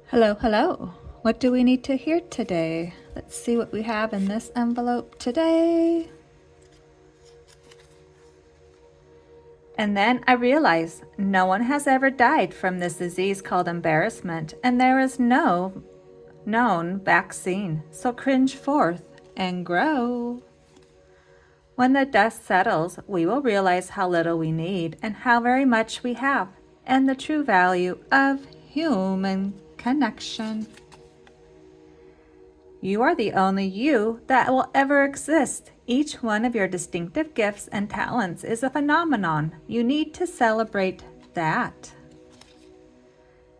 Hello, hello. What do we need to hear today? Let's see what we have in this envelope today. And then I realized no one has ever died from this disease called embarrassment, and there is no known vaccine. So cringe forth and grow. When the dust settles, we will realize how little we need and how very much we have, and the true value of human connection. You are the only you that will ever exist. Each one of your distinctive gifts and talents is a phenomenon. You need to celebrate that.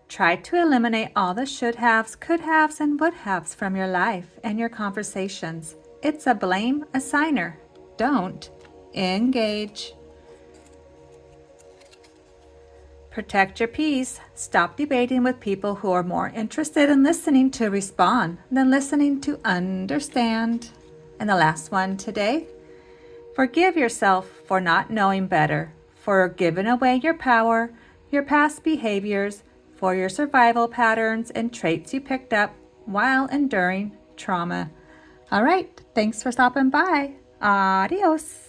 Try to eliminate all the should haves, could haves, and would haves from your life and your conversations. It's a blame assigner. Don't engage. Protect your peace. Stop debating with people who are more interested in listening to respond than listening to understand. And the last one today, forgive yourself for not knowing better, for giving away your power, your past behaviors, for your survival patterns and traits you picked up while enduring trauma. All right, thanks for stopping by. Adios.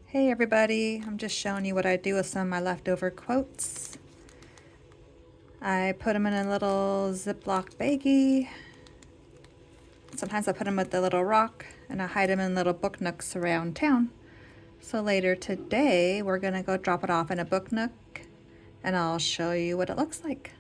Hey everybody, I'm just showing you what I do with some of my leftover quotes. I put them in a little Ziploc baggie. Sometimes I put them with the little rock and I hide them in little book nooks around town. So later today, we're gonna go drop it off in a book nook and I'll show you what it looks like.